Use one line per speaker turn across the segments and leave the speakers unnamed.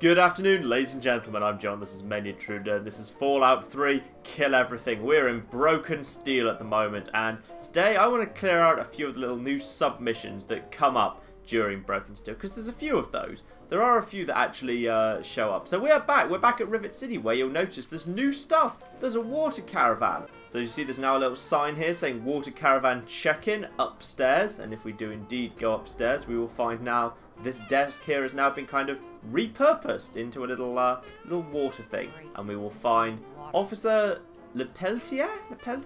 Good afternoon, ladies and gentlemen. I'm John. This is Menu Intruder. This is Fallout 3 Kill Everything. We're in Broken Steel at the moment, and today I want to clear out a few of the little new submissions that come up during Broken Steel, because there's a few of those. There are a few that actually show up. So we are back. We're back at Rivet City, where you'll notice there's new stuff. There's a water caravan. So you see there's now a little sign here saying water caravan check-in upstairs. And if we do indeed go upstairs, we will find now this desk here has now been kind of repurposed into a little water thing. And we will find Officer Lepeltier?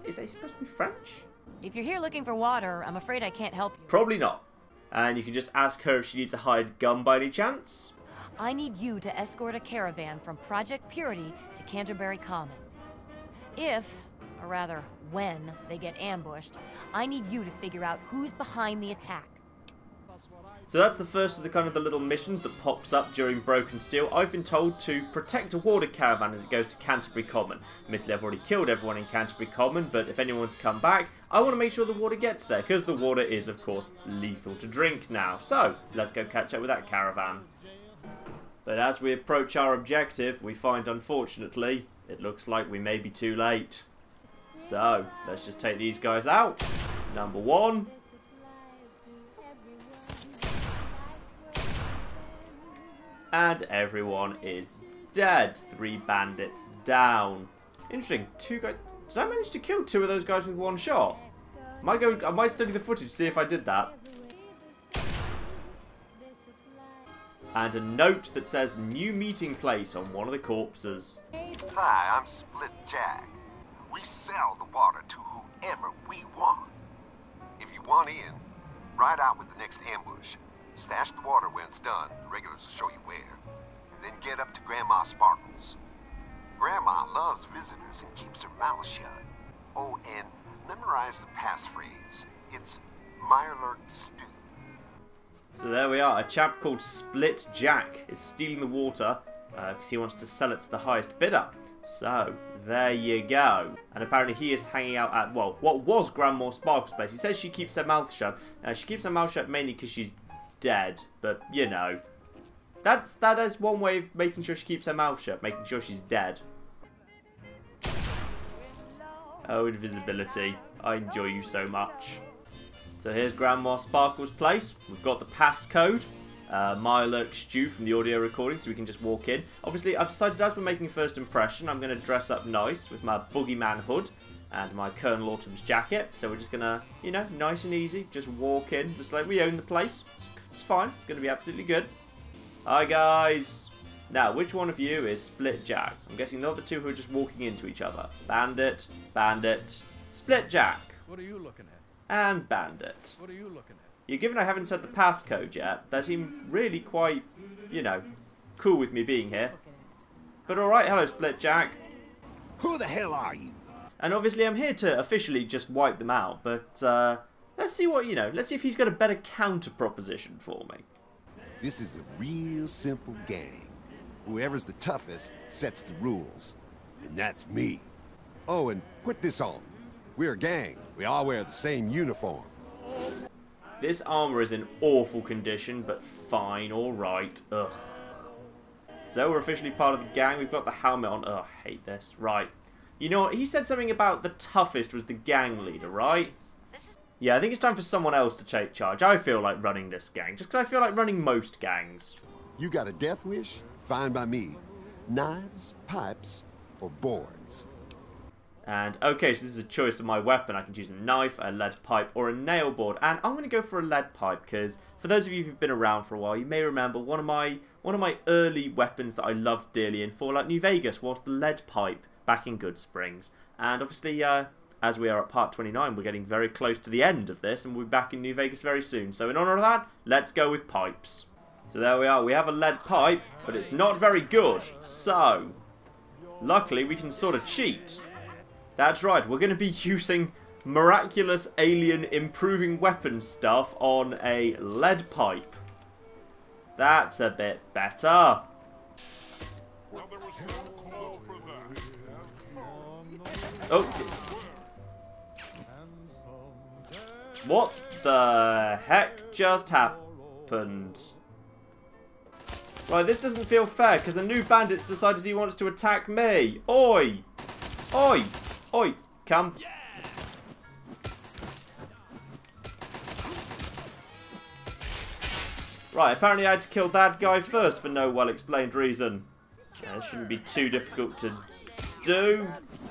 Is that supposed to be French?
If you're here looking for water, I'm afraid I can't help you.
Probably not. And you can just ask her if she needs a hired gun by any chance.
I need you to escort a caravan from Project Purity to Canterbury Commons. If, or rather when, they get ambushed, I need you to figure out who's behind the attack.
So that's the first of the little missions that pops up during Broken Steel. I've been told to protect a water caravan as it goes to Canterbury Common. Admittedly, I've already killed everyone in Canterbury Common, but if anyone's come back, I want to make sure the water gets there, because the water is, of course, lethal to drink now. So, let's go catch up with that caravan. But as we approach our objective, we find, unfortunately, it looks like we may be too late. So, let's just take these guys out. Number one. And everyone is dead. 3 bandits down. Interesting. 2 guys. Did I manage to kill 2 of those guys with 1 shot? I might study the footage to see if I did that. And a note that says new meeting place on one of the corpses.
Hi, I'm Split Jack. We sell the water to whoever we want. If you want in, ride out with the next ambush. Stash the water when it's done. The regulars will show you where. And then get up to Grandma Sparkles. Grandma loves visitors and keeps her mouth shut. Oh, and memorize the passphrase. It's Mirelurk Stew.
So there we are. A chap called Split Jack is stealing the water because he wants to sell it to the highest bidder. So, there you go. And apparently he is hanging out at, well, what was Grandma Sparkles' place. He says she keeps her mouth shut. She keeps her mouth shut mainly because she's dead, but you know, that is one way of making sure she keeps her mouth shut, making sure she's dead. Oh, invisibility, I enjoy you so much. So here's Grandma Sparkle's place. We've got the passcode, Mirelurk Stew from the audio recording, so we can just walk in. Obviously, I've decided as we're making a first impression, I'm going to dress up nice with my boogeyman hood and my Colonel Autumn's jacket. So we're just going to, you know, nice and easy, just walk in, just like we own the place. It's fine. It's going to be absolutely good. Hi, guys. Now, which one of you is Split Jack? I'm guessing the other 2 who are just walking into each other. Bandit, Bandit, Split Jack.
What are you looking at?
And Bandit.
What are you looking at?
You're given I haven't said the passcode yet. They seem really quite, you know, cool with me being here. But alright, hello, Split Jack.
Who the hell are you?
And obviously I'm here to officially just wipe them out, but let's see what, you know, let's see if he's got a better counter proposition for me.
This is a real simple gang. Whoever's the toughest sets the rules. And that's me. Oh, and put this on. We're a gang. We all wear the same uniform.
This armour is in awful condition, but fine, alright. Ugh. So we're officially part of the gang. We've got the helmet on. Ugh, I hate this. Right. You know what? He said something about the toughest was the gang leader, right? Yeah, I think it's time for someone else to take charge. I feel like running this gang, just because I feel like running most gangs.
You got a death wish? Fine by me. Knives, pipes, or boards?
And, okay, so this is a choice of my weapon. I can choose a knife, a lead pipe, or a nail board. And I'm going to go for a lead pipe, because for those of you who've been around for a while, you may remember one of my early weapons that I loved dearly in Fallout New Vegas was the lead pipe back in Good Springs. And obviously, as we are at part 29, we're getting very close to the end of this, and we'll be back in New Vegas very soon. So in honour of that, let's go with pipes. So there we are. We have a lead pipe, but it's not very good. So, luckily, we can sort of cheat. That's right, we're going to be using miraculous alien improving weapon stuff on a lead pipe. That's a bit better. Oh. What the heck just happened? Right, this doesn't feel fair because a new bandit's decided he wants to attack me. Oi! Oi! Oi! Come. Right, apparently I had to kill that guy first for no well-explained reason. It shouldn't be too difficult to do.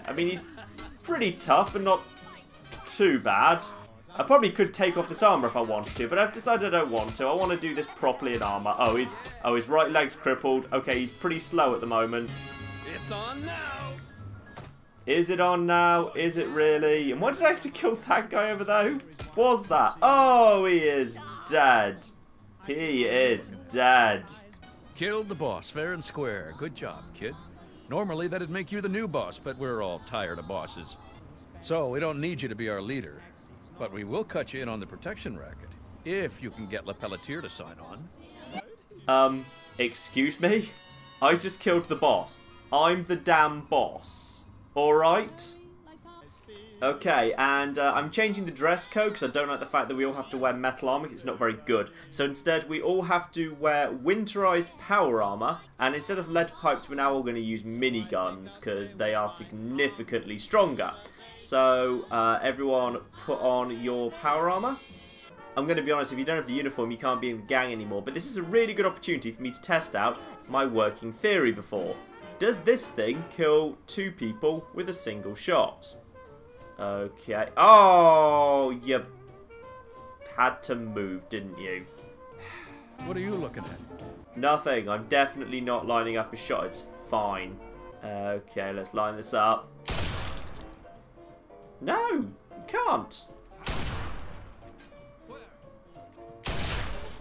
I mean, he's pretty tough, but not too bad. I probably could take off this armour if I wanted to, but I've decided I don't want to. I want to do this properly in armour. Oh, his right leg's crippled. Okay, he's pretty slow at the moment.
It's on now.
Is it on now? Is it really? And why did I have to kill that guy over there? Who was that? Oh, he is dead. He is dead.
Killed the boss fair and square. Good job, kid. Normally that'd make you the new boss, but we're all tired of bosses. So we don't need you to be our leader. But we will cut you in on the protection racket, if you can get Le Pelletier to sign on.
Excuse me? I just killed the boss. I'm the damn boss. Alright? Okay, and I'm changing the dress code because I don't like the fact that we all have to wear metal armor. It's not very good. So instead, we all have to wear winterized power armor. And instead of lead pipes, we're now all going to use miniguns because they are significantly stronger. So, everyone put on your power armor. I'm going to be honest, if you don't have the uniform, you can't be in the gang anymore. But this is a really good opportunity for me to test out my working theory before. Does this thing kill 2 people with a single shot? Okay. Oh, you had to move, didn't you?
What are you looking at?
Nothing. I'm definitely not lining up a shot. It's fine. Okay, let's line this up. No, you can't.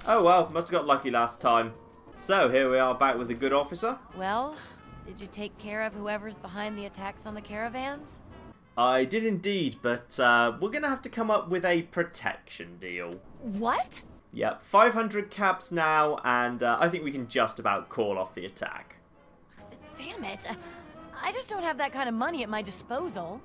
Oh well, must have got lucky last time. So, here we are back with a good officer.
Well, did you take care of whoever's behind the attacks on the caravans?
I did indeed, but we're going to have to come up with a protection deal.
What?
Yep, 500 caps now, and I think we can just about call off the attack.
Damn it. I just don't have that kind of money at my disposal.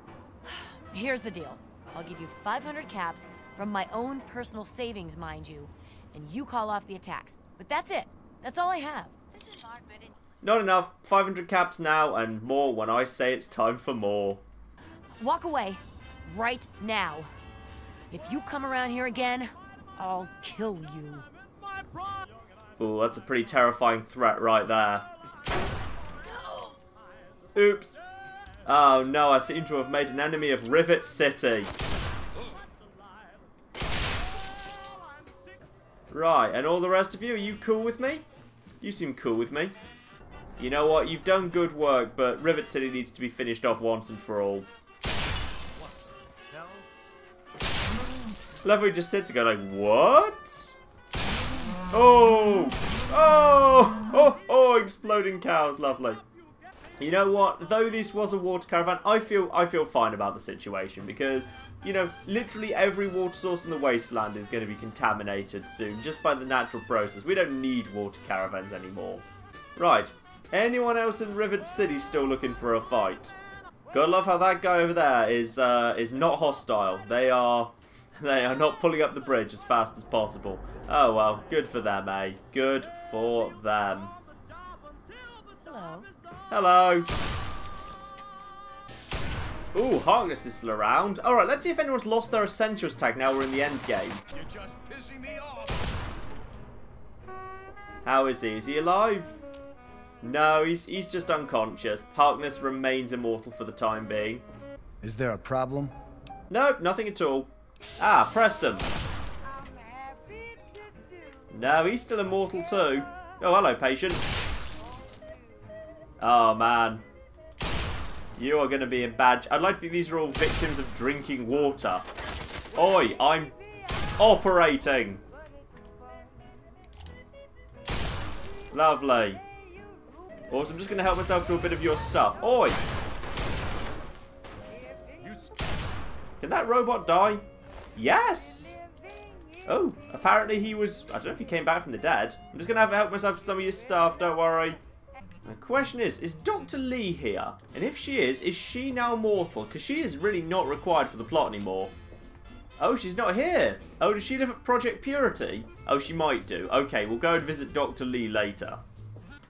Here's the deal. I'll give you 500 caps from my own personal savings, mind you, and you call off the attacks. But that's it. That's all I have.
Not enough. 500 caps now, and more when I say it's time for more.
Walk away. Right now. If you come around here again, I'll kill you.
Ooh, that's a pretty terrifying threat right there. Oops. Oh no, I seem to have made an enemy of Rivet City. Right, and all the rest of you, are you cool with me? You seem cool with me. You know what, you've done good work, but Rivet City needs to be finished off once and for all. Love how he just sits and goes like, what? Oh! Oh! Oh! Oh! Exploding cows, lovely. You know what? Though this was a water caravan, I feel fine about the situation because, you know, literally every water source in the wasteland is going to be contaminated soon just by the natural process. We don't need water caravans anymore. Right. Anyone else in Rivet City still looking for a fight? Gotta love how that guy over there is not hostile. They are not pulling up the bridge as fast as possible. Oh well, good for them, eh? Good for them.
Hello.
Hello. Ooh, Harkness is still around. Alright, let's see if anyone's lost their Essentials tag now we're in the end game.
You're just pissing me off.
How is he? Is he alive? No, he's just unconscious. Harkness remains immortal for the time being.
Is there a problem?
Nope, nothing at all. Ah, Preston. No, he's still immortal too. Oh, hello, patient. Oh, man. You are going to be in bad... I'd like to think these are all victims of drinking water. Oi, I'm operating. Lovely. Also, I'm just going to help myself to a bit of your stuff. Oi! Can that robot die? Yes! Oh, apparently he was... I don't know if he came back from the dead. I'm just going to have to help myself to some of your stuff, don't worry. The question is Dr. Lee here? And if she is she now mortal? Because she is really not required for the plot anymore. Oh, she's not here. Oh, does she live at Project Purity? Oh, she might do. Okay, we'll go and visit Dr. Lee later.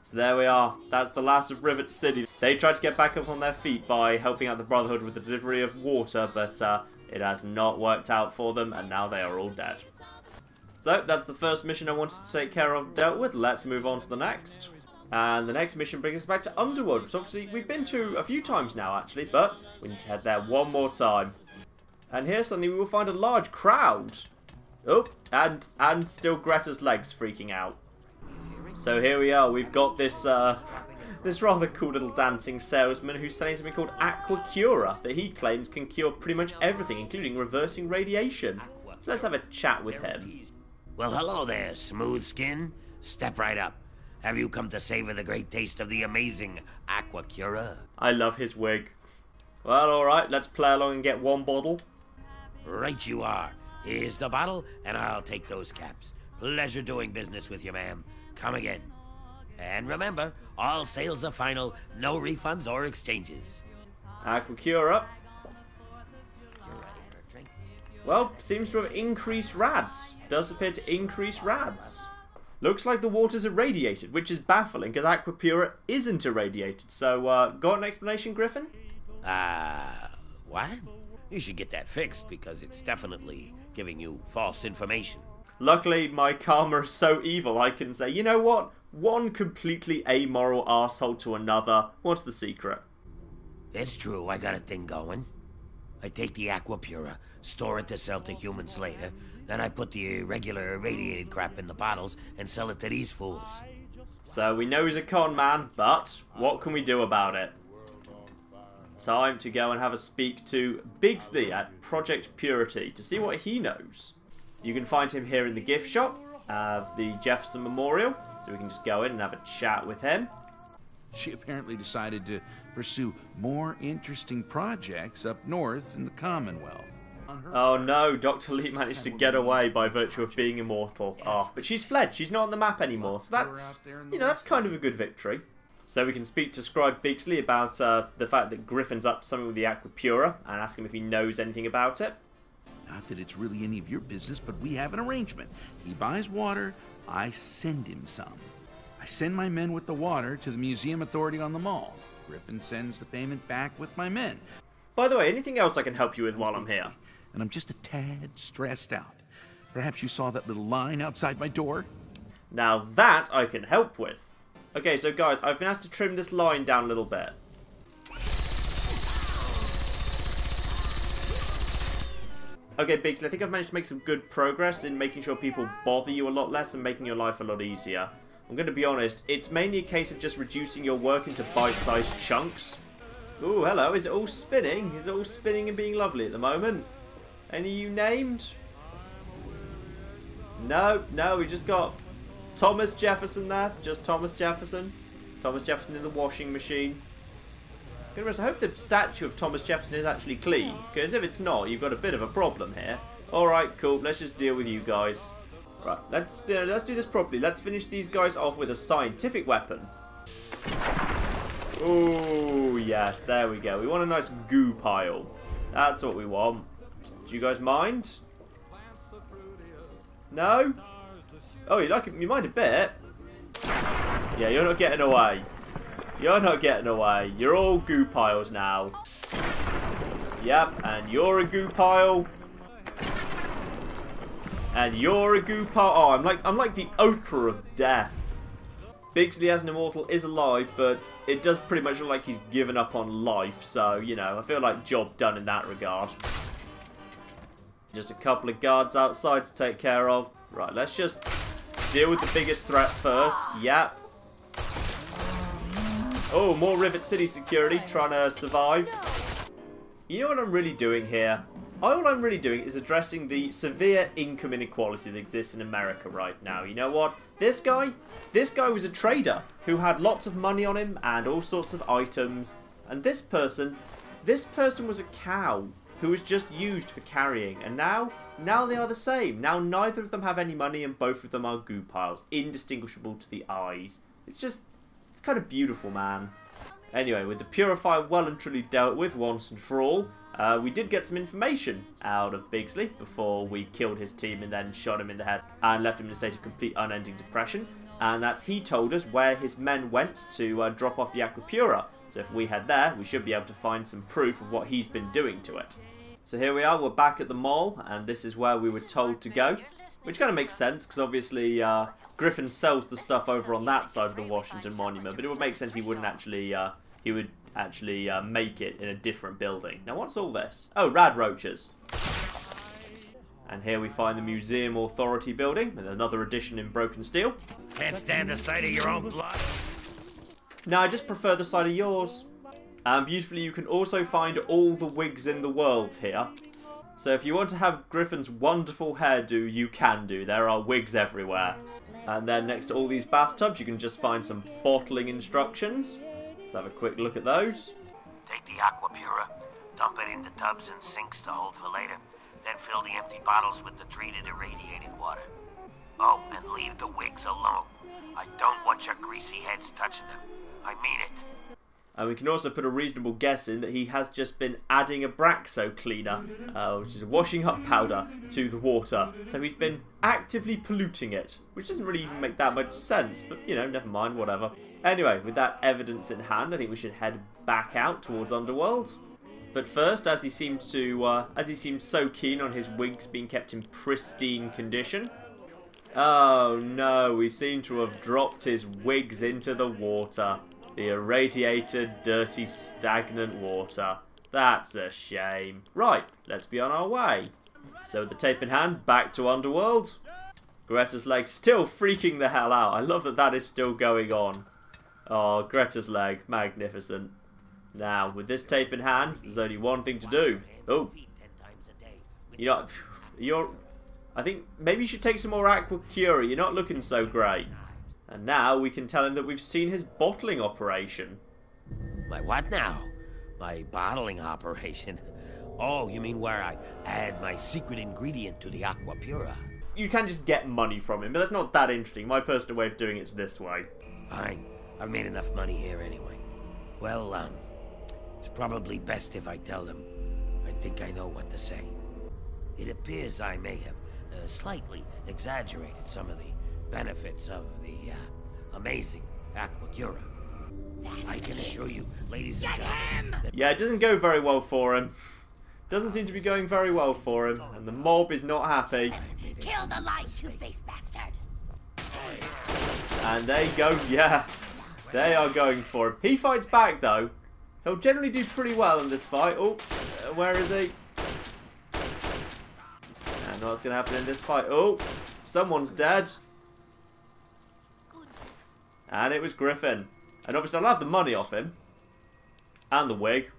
So there we are. That's the last of Rivet City. They tried to get back up on their feet by helping out the Brotherhood with the delivery of water, but it has not worked out for them, and now they are all dead. So that's the first mission I wanted to take care of dealt with. Let's move on to the next. And the next mission brings us back to Underworld, which obviously we've been to a few times now actually, but we need to head there one more time. And here suddenly we will find a large crowd. Oh, and still Greta's legs freaking out. So here we are, we've got this this rather cool little dancing salesman who's selling something called Aqua Cura that he claims can cure pretty much everything, including reversing radiation. So let's have a chat with him.
Well, hello there, smooth skin. Step right up. Have you come to savor the great taste of the amazing Aqua Cura?
I love his wig. Well, alright, let's play along and get one bottle.
Right you are. Here's the bottle, and I'll take those caps. Pleasure doing business with you, ma'am. Come again. And remember, all sales are final, no refunds or exchanges.
Aqua Cura. Well, seems to have increased rads. Does appear to increase rads. Looks like the water's irradiated, which is baffling because Aqua Pura isn't irradiated. So, got an explanation, Griffin?
What? You should get that fixed because it's definitely giving you false information.
Luckily, my karma is so evil I can say, you know what? One completely amoral arsehole to another. What's the secret?
It's true, I got a thing going. I take the Aqua Pura, store it to sell to humans later, then I put the regular irradiated crap in the bottles and sell it to these fools.
So we know he's a con man, but what can we do about it? Time to go and have a speak to Bigsley at Project Purity to see what he knows. You can find him here in the gift shop of the Jefferson Memorial, so we can just go in and have a chat with him.
She apparently decided to pursue more interesting projects up north in the Commonwealth.
Oh no, Dr. Lee managed to get away by virtue of being immortal. Oh, but she's fled, she's not on the map anymore, so that's, you know, that's kind of a good victory. So we can speak to Scribe Bigsley about the fact that Griffin's up to something with the Aqua Pura and ask him if he knows anything about it.
Not that it's really any of your business, but we have an arrangement. He buys water, I send him some. I send my men with the water to the museum authority on the mall. Griffin sends the payment back with my men.
By the way, anything else I can help you with while I'm here?
And I'm just a tad stressed out. Perhaps you saw that little line outside my door?
Now that I can help with. Okay, so guys, I've been asked to trim this line down a little bit. Okay, Bigsley, I think I've managed to make some good progress in making sure people bother you a lot less and making your life a lot easier. I'm going to be honest, it's mainly a case of just reducing your work into bite-sized chunks. Ooh, hello, is it all spinning? Is it all spinning and being lovely at the moment? Any of you named? No, we just got Thomas Jefferson there. Just Thomas Jefferson. Thomas Jefferson in the washing machine. I hope the statue of Thomas Jefferson is actually clean, because if it's not, you've got a bit of a problem here. Alright, cool, let's just deal with you guys. Right, let's do this properly. Let's finish these guys off with a scientific weapon. Ooh, yes, there we go. We want a nice goo pile. That's what we want. Do you guys mind? No? Oh, you mind a bit? Yeah, you're not getting away. You're not getting away. You're all goo piles now. Yep, and you're a goo pile. And you're a goo pile. Oh, I'm like the Oprah of death. Bigsley as an immortal is alive, but it does pretty much look like he's given up on life. So, you know, I feel like job done in that regard. Just a couple of guards outside to take care of. Right, let's just deal with the biggest threat first. Yep. Oh, more Rivet City security trying to survive. You know what I'm really doing here? All I'm really doing is addressing the severe income inequality that exists in America right now. You know what? This guy was a trader who had lots of money on him and all sorts of items. And this person was a cow who was just used for carrying. And now they are the same. Now neither of them have any money and both of them are goo piles. Indistinguishable to the eyes. It's kind of beautiful, man. Anyway, with the Purifier well and truly dealt with once and for all, we did get some information out of Bigsley before we killed his team and then shot him in the head and left him in a state of complete unending depression. And that's he told us where his men went to drop off the Aquapura. So if we head there, we should be able to find some proof of what he's been doing to it. So here we are, we're back at the mall, and this is where we were told to go. Which kind of makes sense, because obviously Griffin sells the stuff over on that side of the Washington Monument, but it would make sense he wouldn't actually, make it in a different building. Now what's all this? Oh, rad roaches. And here we find the Museum Authority building, and another edition in broken steel.
Can't stand the sight of your own blood.
No, I just prefer the side of yours. And beautifully, you can also find all the wigs in the world here. So if you want to have Griffin's wonderful hairdo, you can do. There are wigs everywhere. And then next to all these bathtubs, you can just find some bottling instructions. Let's have a quick look at those.
Take the Aquapura, dump it into tubs and sinks to hold for later. Then fill the empty bottles with the treated irradiated water. Oh, and leave the wigs alone. I don't want your greasy heads touching them. I mean it.
And we can also put a reasonable guess in that he has just been adding a Braxo cleaner, which is a washing up powder, to the water. So he's been actively polluting it, which doesn't really even make that much sense, but you know, never mind, whatever. Anyway, with that evidence in hand, I think we should head back out towards Underworld. But first, as he seems so keen on his wigs being kept in pristine condition. Oh no, we seem to have dropped his wigs into the water. The irradiated, dirty, stagnant water. That's a shame. Right, let's be on our way. So with the tape in hand, back to Underworld. Greta's leg still freaking the hell out. I love that that is still going on. Oh, Greta's leg, magnificent. Now, with this tape in hand, there's only one thing to do. Oh. I think maybe you should take some more Aquacura. You're not looking so great. And now we can tell him that we've seen his bottling operation.
My what now? My bottling operation? Oh, you mean where I add my secret ingredient to the Aquapura?
You can just get money from him, but that's not that interesting. My personal way of doing it's this way.
Fine. I've made enough money here anyway. Well, it's probably best if I tell them. I think I know what to say. It appears I may have slightly exaggerated some of the benefits of the amazing Aquacura. I can assure you, ladies and gentlemen...
Yeah, it doesn't go very well for him. Doesn't seem to be going very well for him, and the mob is not happy.
Kill the light, two-faced bastard!
And they go, yeah, they are going for him. He fights back, though. He'll generally do pretty well in this fight. Oh, where is he? And what's going to happen in this fight? Oh, someone's dead. And it was Griffin. And obviously I'll have the money off him. And the wig.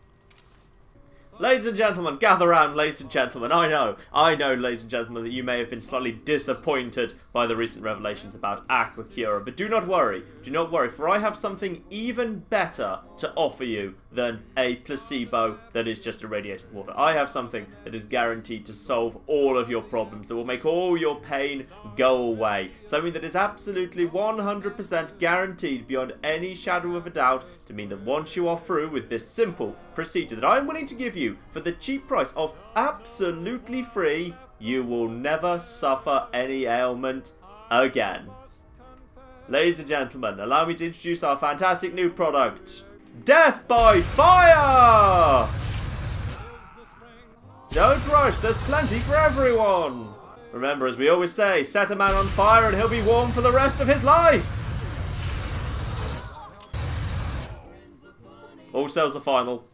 Ladies and gentlemen, gather round, ladies and gentlemen. I know, ladies and gentlemen, that you may have been slightly disappointed by the recent revelations about Aquacura, but do not worry, for I have something even better to offer you than a placebo that is just irradiated water. I have something that is guaranteed to solve all of your problems, that will make all your pain go away. Something that is absolutely 100% guaranteed beyond any shadow of a doubt to mean that once you are through with this simple procedure that I am willing to give you for the cheap price of absolutely free, you will never suffer any ailment again. Ladies and gentlemen, allow me to introduce our fantastic new product, Death by Fire! Don't rush, there's plenty for everyone! Remember, as we always say, set a man on fire and he'll be warm for the rest of his life! All sales are final.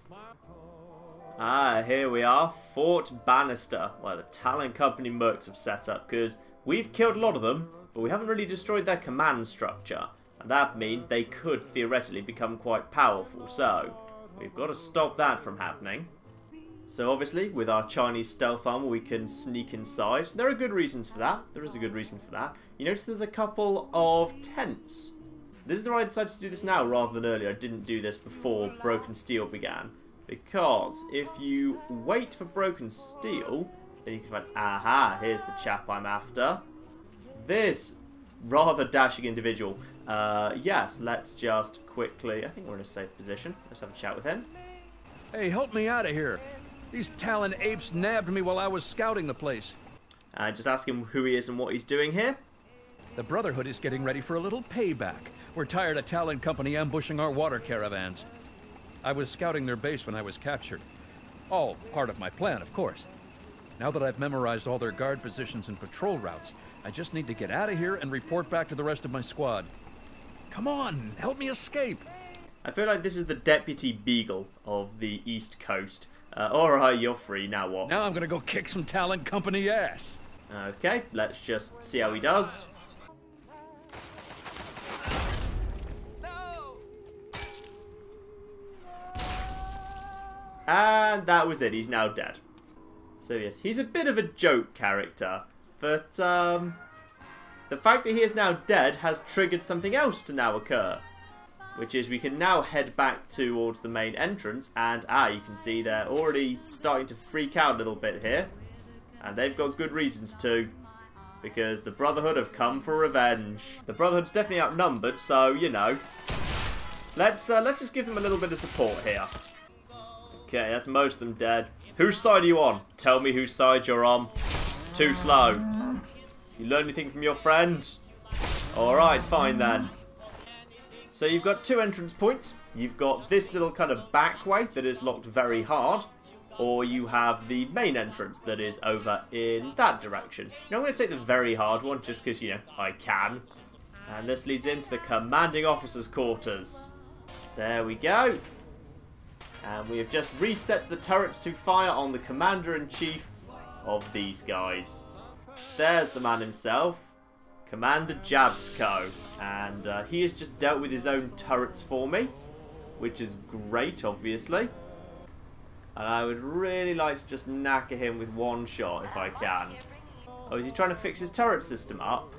Ah, here we are, Fort Bannister, where the Talon Company mercs have set up, because we've killed a lot of them, but we haven't really destroyed their command structure, and that means they could theoretically become quite powerful, so we've got to stop that from happening. So obviously, with our Chinese stealth armor, we can sneak inside. There are good reasons for that. There is a good reason for that. You notice there's a couple of tents. This is the right decided to do this now rather than earlier. I didn't do this before Broken Steel began. Because if you wait for Broken Steel, then you can find, aha, here's the chap I'm after. This rather dashing individual. Yes, let's just quickly, I think we're in a safe position. Let's have a chat with him.
Hey, help me out of here. These Talon apes nabbed me while I was scouting the place.
Just ask him who he is and what he's doing here.
The Brotherhood is getting ready for a little payback. We're tired of Talon Company ambushing our water caravans. I was scouting their base when I was captured. All part of my plan, of course. Now that I've memorized all their guard positions and patrol routes, I just need to get out of here and report back to the rest of my squad. Come on, help me escape!
I feel like this is the Deputy Beagle of the East Coast. Alright, you're free, now what?
Now I'm gonna go kick some Talon Company ass!
Okay, let's just see how he does. And that was it, he's now dead. So yes, he's a bit of a joke character, but the fact that he is now dead has triggered something else to now occur. Which is we can now head back towards the main entrance, and you can see they're already starting to freak out a little bit here. And they've got good reasons to, because the Brotherhood have come for revenge. The Brotherhood's definitely outnumbered, so, you know, let's just give them a little bit of support here. Okay, that's most of them dead. Whose side are you on? Tell me whose side you're on. Too slow. You learn anything from your friend? Alright, fine then. So you've got two entrance points. You've got this little kind of back way that is locked very hard. Or you have the main entrance that is over in that direction. Now I'm going to take the very hard one just because, you know, I can. And this leads into the commanding officer's quarters. There we go. And we have just reset the turrets to fire on the commander-in-chief of these guys. There's the man himself. Commander Jabsco, and he has just dealt with his own turrets for me, which is great, obviously. And I would really like to just knacker him with one shot if I can. Oh, is he trying to fix his turret system up?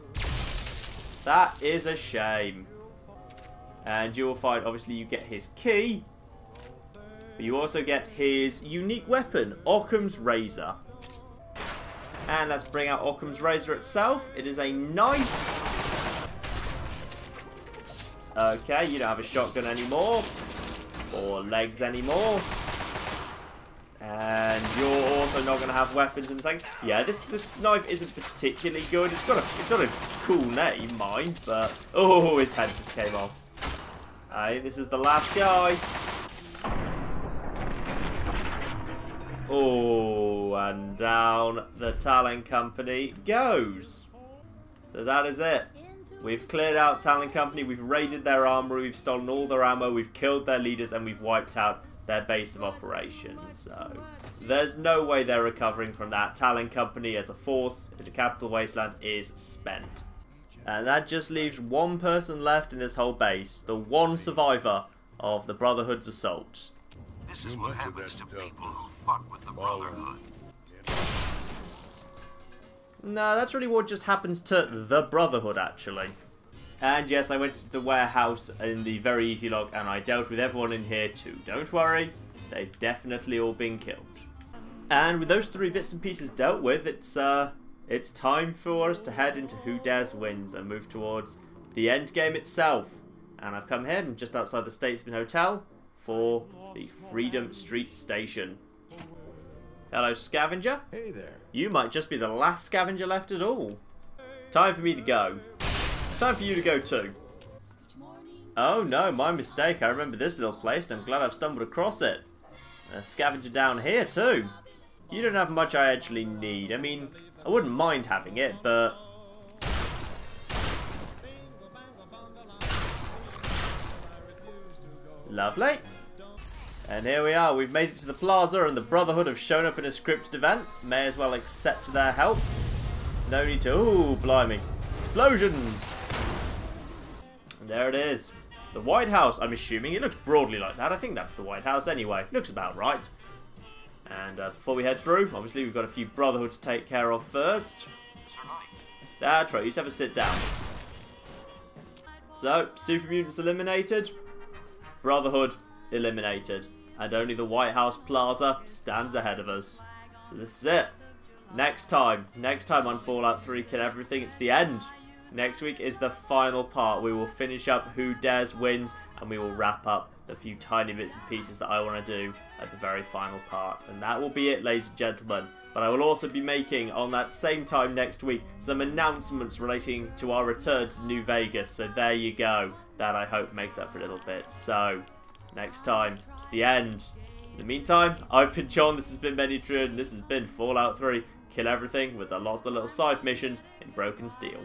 That is a shame. And you will find, obviously, you get his key, but you also get his unique weapon, Occam's Razor. And let's bring out Occam's Razor itself. It is a knife. Okay, you don't have a shotgun anymore. Or legs anymore. And you're also not going to have weapons in a second. Yeah, this knife isn't particularly good. It's got a cool name, mind, but... Oh, his head just came off. Alright, this is the last guy. Oh, and down the Talon Company goes. So that is it. We've cleared out Talon Company, we've raided their armour, we've stolen all their ammo, we've killed their leaders, and we've wiped out their base of operations. So there's no way they're recovering from that. Talon Company as a force in the Capital Wasteland is spent. And that just leaves one person left in this whole base, the one survivor of the Brotherhood's assault.
This is what happens to people who fuck with the Brotherhood.
No, that's really what just happens to the Brotherhood, actually. And yes, I went to the warehouse in the very easy log, and I dealt with everyone in here too. Don't worry, they've definitely all been killed. And with those three bits and pieces dealt with, it's time for us to head into Who Dares Wins and move towards the end game itself. And I've come here, I'm just outside the Statesman Hotel, for the Freedom Street Station. Hello, scavenger.
Hey there.
You might just be the last scavenger left at all. Time for me to go. Time for you to go too. Oh no, my mistake. I remember this little place and I'm glad I've stumbled across it. A scavenger down here too. You don't have much I actually need. I mean, I wouldn't mind having it, but... Lovely. And here we are, we've made it to the plaza and the Brotherhood have shown up in a scripted event. May as well accept their help. No need to... Ooh, blimey. Explosions! And there it is. The White House, I'm assuming. It looks broadly like that. I think that's the White House anyway. Looks about right. And before we head through, obviously we've got a few Brotherhood to take care of first. That's right, you just have a sit down. So, Super Mutants eliminated. Brotherhood eliminated. And only the White House Plaza stands ahead of us. So this is it. Next time on Fallout 3 Kill Everything, it's the end. Next week is the final part. We will finish up Who Dares Wins, and we will wrap up the few tiny bits and pieces that I want to do at the very final part. And that will be it, ladies and gentlemen. But I will also be making, on that same time next week, some announcements relating to our return to New Vegas. So there you go. That, I hope, makes up for a little bit. So, next time, it's the end. In the meantime, I've been John, this has been Miniatured, and this has been Fallout 3. Kill everything with lots of little side missions in Broken Steel.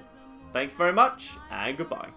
Thank you very much, and goodbye.